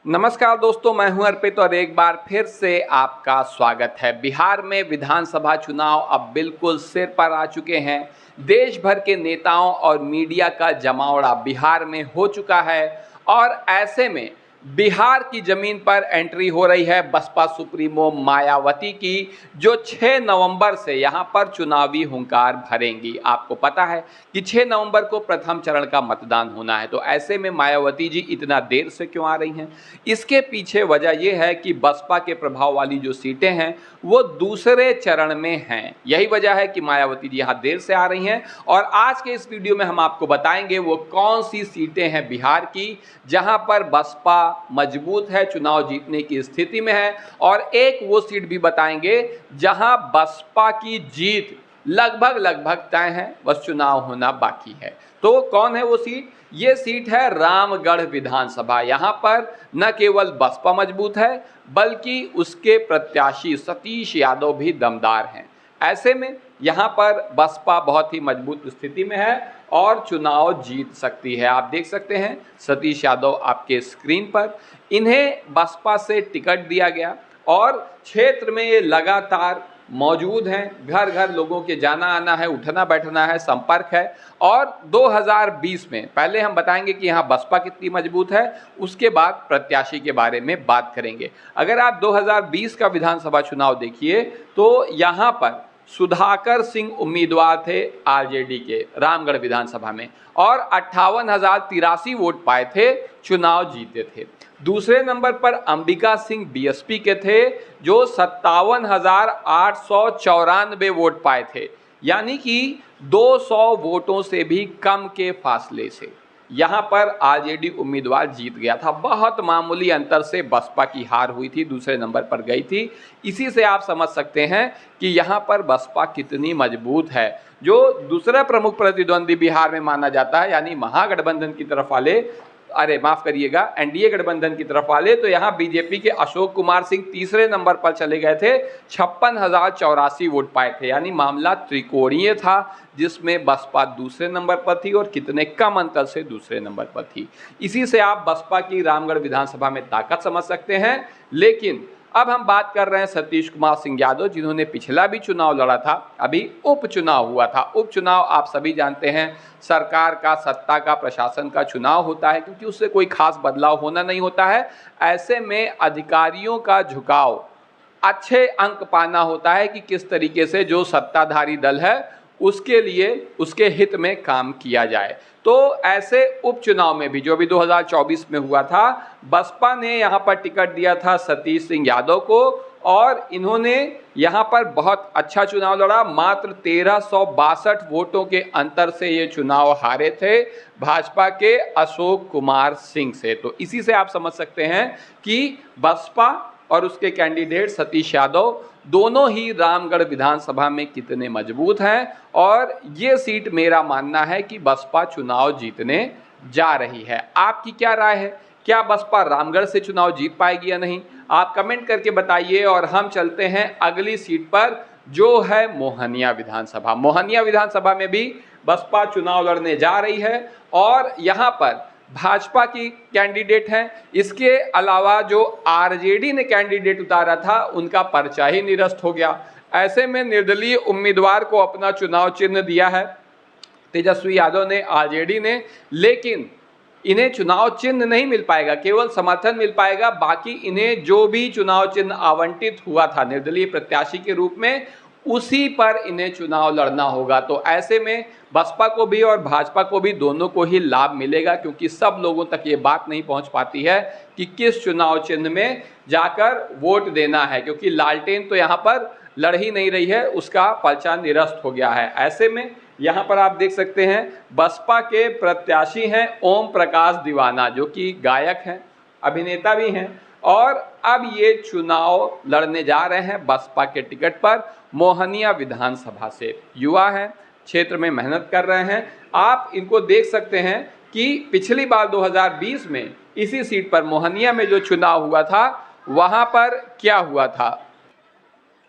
नमस्कार दोस्तों, मैं हूं अर्पित और एक बार फिर से आपका स्वागत है। बिहार में विधानसभा चुनाव अब बिल्कुल सिर पर आ चुके हैं। देश भर के नेताओं और मीडिया का जमावड़ा बिहार में हो चुका है और ऐसे में बिहार की जमीन पर एंट्री हो रही है बसपा सुप्रीमो मायावती की, जो 6 नवंबर से यहां पर चुनावी हुंकार भरेंगी। आपको पता है कि 6 नवंबर को प्रथम चरण का मतदान होना है, तो ऐसे में मायावती जी इतना देर से क्यों आ रही हैं? इसके पीछे वजह यह है कि बसपा के प्रभाव वाली जो सीटें हैं वो दूसरे चरण में हैं। यही वजह है कि मायावती जी यहाँ देर से आ रही हैं और आज के इस वीडियो में हम आपको बताएंगे वो कौन सी सीटें हैं बिहार की जहां पर बसपा मजबूत है, चुनाव जीतने की स्थिति में है, और एक वो सीट भी बताएंगे जहां बसपा की जीत लगभग तय है, बस चुनाव होना बाकी है। तो कौन है वो सीट? ये सीट है रामगढ़ विधानसभा। यहाँ पर न केवल बसपा मजबूत है बल्कि उसके प्रत्याशी सतीश यादव भी दमदार हैं। ऐसे में यहाँ पर बसपा बहुत ही मजबूत स्थिति में है और चुनाव जीत सकती है। आप देख सकते हैं सतीश यादव आपके स्क्रीन पर, इन्हें बसपा से टिकट दिया गया और क्षेत्र में ये लगातार मौजूद हैं। घर घर लोगों के जाना आना है, उठना बैठना है, संपर्क है। और 2020 में पहले हम बताएंगे कि यहाँ बसपा कितनी मजबूत है, उसके बाद प्रत्याशी के बारे में बात करेंगे। अगर आप 2020 का विधानसभा चुनाव देखिए तो यहाँ पर सुधाकर सिंह उम्मीदवार थे आरजेडी के रामगढ़ विधानसभा में और 58,083 वोट पाए थे, चुनाव जीते थे। दूसरे नंबर पर अंबिका सिंह बीएसपी के थे जो 57,894 वोट पाए थे, यानी कि 200 वोटों से भी कम के फासले से यहाँ पर आरजेडी उम्मीदवार जीत गया था। बहुत मामूली अंतर से बसपा की हार हुई थी, दूसरे नंबर पर गई थी। इसी से आप समझ सकते हैं कि यहाँ पर बसपा कितनी मजबूत है। जो दूसरा प्रमुख प्रतिद्वंदी बिहार में माना जाता है, यानी महागठबंधन की तरफ वाले, माफ करिएगा, एनडीए गठबंधन की तरफ वाले, तो यहाँ बीजेपी के अशोक कुमार सिंह तीसरे नंबर पर चले गए थे, 56,084 वोट पाए थे, यानी मामला त्रिकोणीय था जिसमें बसपा दूसरे नंबर पर थी और कितने कम अंतर से दूसरे नंबर पर थी। इसी से आप बसपा की रामगढ़ विधानसभा में ताकत समझ सकते हैं। लेकिन अब हम बात कर रहे हैं सतीश कुमार सिंह यादव, जिन्होंने पिछला भी चुनाव लड़ा था। अभी उपचुनाव हुआ था। उपचुनाव आप सभी जानते हैं, सरकार का, सत्ता का, प्रशासन का चुनाव होता है, क्योंकि उससे कोई खास बदलाव होना नहीं होता है। ऐसे में अधिकारियों का झुकाव, अच्छे अंक पाना होता है कि किस तरीके से जो सत्ताधारी दल है उसके लिए, उसके हित में काम किया जाए। तो ऐसे उपचुनाव में भी, जो भी 2024 में हुआ था, बसपा ने यहाँ पर टिकट दिया था सतीश सिंह यादव को और इन्होंने यहाँ पर बहुत अच्छा चुनाव लड़ा। मात्र 1362 वोटों के अंतर से ये चुनाव हारे थे भाजपा के अशोक कुमार सिंह से। तो इसी से आप समझ सकते हैं कि बसपा और उसके कैंडिडेट सतीश यादव दोनों ही रामगढ़ विधानसभा में कितने मजबूत हैं। और ये सीट मेरा मानना है कि बसपा चुनाव जीतने जा रही है। आपकी क्या राय है? क्या बसपा रामगढ़ से चुनाव जीत पाएगी या नहीं? आप कमेंट करके बताइए। और हम चलते हैं अगली सीट पर, जो है मोहनिया विधानसभा। मोहनिया विधानसभा में भी बसपा चुनाव लड़ने जा रही है और यहाँ पर भाजपा की कैंडिडेट हैं। इसके अलावा जो आरजेडी ने कैंडिडेट उतारा था उनका पर्चा ही निरस्त हो गया। ऐसे में निर्दलीय उम्मीदवार को अपना चुनाव चिन्ह दिया है तेजस्वी यादव ने, आरजेडी ने, लेकिन इन्हें चुनाव चिन्ह नहीं मिल पाएगा, केवल समर्थन मिल पाएगा। बाकी इन्हें जो भी चुनाव चिन्ह आवंटित हुआ था निर्दलीय प्रत्याशी के रूप में, उसी पर इन्हें चुनाव लड़ना होगा। तो ऐसे में बसपा को भी और भाजपा को भी, दोनों को ही लाभ मिलेगा, क्योंकि सब लोगों तक ये बात नहीं पहुंच पाती है कि किस चुनाव चिन्ह में जाकर वोट देना है, क्योंकि लालटेन तो यहाँ पर लड़ ही नहीं रही है, उसका पर्चा निरस्त हो गया है। ऐसे में यहाँ पर आप देख सकते हैं बसपा के प्रत्याशी हैं ओम प्रकाश दीवाना, जो कि गायक हैं, अभिनेता भी हैं, और अब ये चुनाव लड़ने जा रहे हैं बसपा के टिकट पर मोहनिया विधानसभा से। युवा हैं, क्षेत्र में मेहनत कर रहे हैं। आप इनको देख सकते हैं कि पिछली बार 2020 में इसी सीट पर मोहनिया में जो चुनाव हुआ था, वहां पर क्या हुआ था।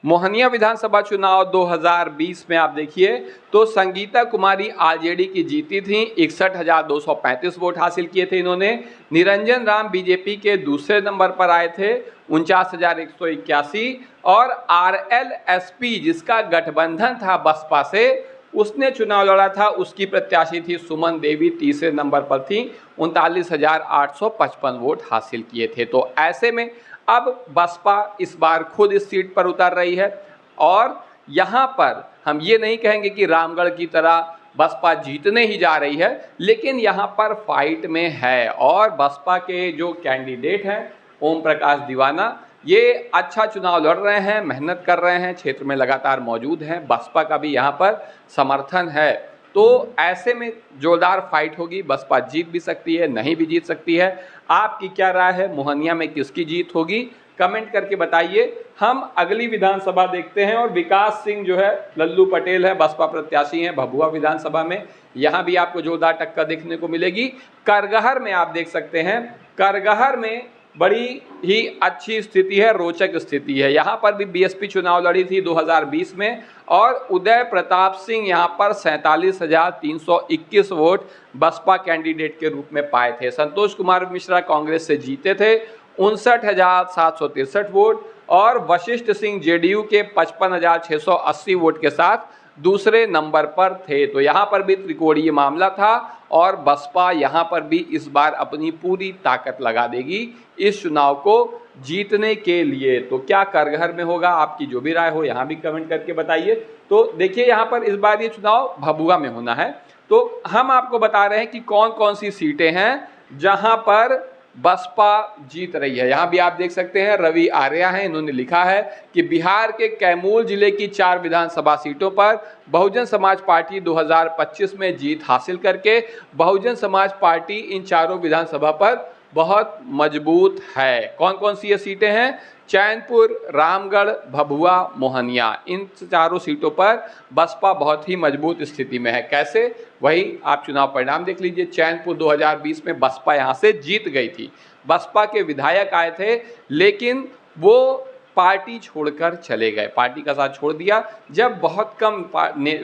मोहनिया विधानसभा चुनाव 2020 में आप देखिए तो संगीता कुमारी आरजेडी की जीती थी, 61,235 वोट हासिल किए थे इन्होंने। निरंजन राम बीजेपी के दूसरे नंबर पर आए थे, 49,181। और आरएलएसपी जिसका गठबंधन था बसपा से, उसने चुनाव लड़ा था, उसकी प्रत्याशी थी सुमन देवी, तीसरे नंबर पर थी, 39,855 वोट हासिल किए थे। तो ऐसे में अब बसपा इस बार खुद इस सीट पर उतर रही है और यहाँ पर हम ये नहीं कहेंगे कि रामगढ़ की तरह बसपा जीतने ही जा रही है, लेकिन यहाँ पर फाइट में है और बसपा के जो कैंडिडेट हैं ओम प्रकाश दीवाना, ये अच्छा चुनाव लड़ रहे हैं, मेहनत कर रहे हैं, क्षेत्र में लगातार मौजूद हैं, बसपा का भी यहाँ पर समर्थन है। तो ऐसे में जोरदार फाइट होगी, बसपा जीत भी सकती है, नहीं भी जीत सकती है। आपकी क्या राय है, मोहनिया में किसकी जीत होगी, कमेंट करके बताइए। हम अगली विधानसभा देखते हैं और विकास सिंह जो है, लल्लू पटेल है, बसपा प्रत्याशी हैं भभुआ विधानसभा में, यहाँ भी आपको जोरदार टक्कर देखने को मिलेगी। करगहर में आप देख सकते हैं, करगहर में बड़ी ही अच्छी स्थिति है, रोचक स्थिति है। यहाँ पर भी बीएसपी चुनाव लड़ी थी 2020 में और उदय प्रताप सिंह यहाँ पर 47,321 वोट बसपा कैंडिडेट के रूप में पाए थे। संतोष कुमार मिश्रा कांग्रेस से जीते थे, 59,763 वोट और वशिष्ठ सिंह जेडीयू के 55,680 वोट के साथ दूसरे नंबर पर थे। तो यहाँ पर भी त्रिकोणीय मामला था और बसपा यहाँ पर भी इस बार अपनी पूरी ताकत लगा देगी इस चुनाव को जीतने के लिए। तो क्या करगहर में होगा, आपकी जो भी राय हो यहाँ भी कमेंट करके बताइए। तो देखिए यहाँ पर इस बार ये चुनाव भभुआ में होना है, तो हम आपको बता रहे हैं कि कौन कौन सी सीटें हैं जहाँ पर बसपा जीत रही है। यहाँ भी आप देख सकते हैं रवि आर्या हैं, इन्होंने लिखा है कि बिहार के कैमूर जिले की 4 विधानसभा सीटों पर बहुजन समाज पार्टी 2025 में जीत हासिल करके बहुजन समाज पार्टी इन चारों विधानसभा पर बहुत मजबूत है। कौन कौन सी ये सीटें हैं, चैनपुर, रामगढ़, भभुआ, मोहनिया, इन चारों सीटों पर बसपा बहुत ही मजबूत स्थिति में है। कैसे, वही आप चुनाव परिणाम देख लीजिए। चैनपुर 2020 में बसपा यहां से जीत गई थी, बसपा के विधायक आए थे लेकिन वो पार्टी छोड़कर चले गए, पार्टी का साथ छोड़ दिया। जब बहुत कम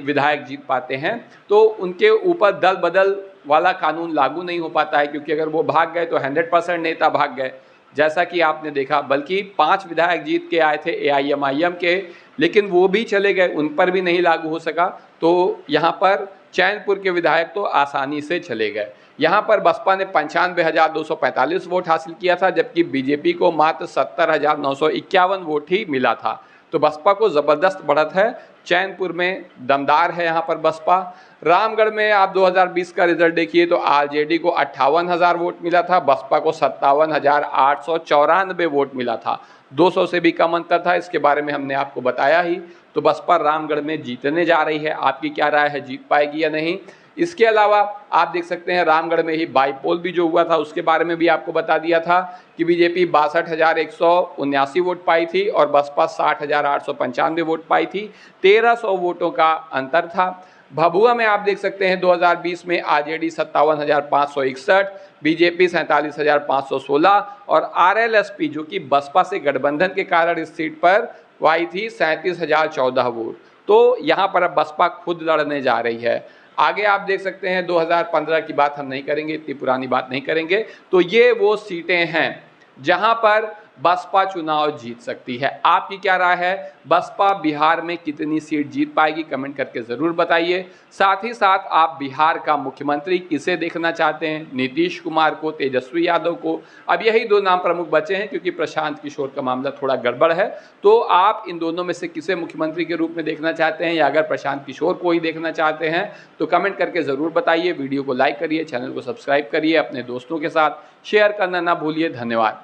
विधायक जीत पाते हैं तो उनके ऊपर दल बदल वाला कानून लागू नहीं हो पाता है, क्योंकि अगर वो भाग गए तो 100% नेता भाग गए, जैसा कि आपने देखा। बल्कि 5 विधायक जीत के आए थे एआईएमआईएम के, लेकिन वो भी चले गए, उन पर भी नहीं लागू हो सका। तो यहाँ पर चैनपुर के विधायक तो आसानी से चले गए। यहाँ पर बसपा ने 95,245 वोट हासिल किया था, जबकि बीजेपी को मात्र 70,951 वोट ही मिला था। तो बसपा को ज़बरदस्त बढ़त है, चैनपुर में दमदार है यहाँ पर बसपा। रामगढ़ में आप 2020 का रिजल्ट देखिए तो आरजेडी को 58,000 वोट मिला था, बसपा को 57,894 वोट मिला था, 200 से भी कम अंतर था, इसके बारे में हमने आपको बताया ही। तो बसपा रामगढ़ में जीतने जा रही है, आपकी क्या राय है, जीत पाएगी या नहीं। इसके अलावा आप देख सकते हैं रामगढ़ में ही बाईपोल भी जो हुआ था उसके बारे में भी आपको बता दिया था कि बीजेपी 62,179 वोट पाई थी और बसपा 60,895 वोट पाई थी, 1300 वोटों का अंतर था। भभुआ में आप देख सकते हैं 2020 में आरजेडी 57,561, बीजेपी 47,516 और आरएलएसपी जो कि बसपा से गठबंधन के कारण इस सीट पर पाई थी 37,014 वोट। तो यहाँ पर अब बसपा खुद लड़ने जा रही है। आगे आप देख सकते हैं 2015 की बात हम नहीं करेंगे, इतनी पुरानी बात नहीं करेंगे। तो ये वो सीटें हैं जहां पर बसपा चुनाव जीत सकती है। आपकी क्या राय है, बसपा बिहार में कितनी सीट जीत पाएगी, कमेंट करके ज़रूर बताइए। साथ ही साथ आप बिहार का मुख्यमंत्री किसे देखना चाहते हैं, नीतीश कुमार को, तेजस्वी यादव को? अब यही 2 नाम प्रमुख बचे हैं, क्योंकि प्रशांत किशोर का मामला थोड़ा गड़बड़ है। तो आप इन दोनों में से किसे मुख्यमंत्री के रूप में देखना चाहते हैं, या अगर प्रशांत किशोर को ही देखना चाहते हैं तो कमेंट करके ज़रूर बताइए। वीडियो को लाइक करिए, चैनल को सब्सक्राइब करिए, अपने दोस्तों के साथ शेयर करना ना भूलिए। धन्यवाद।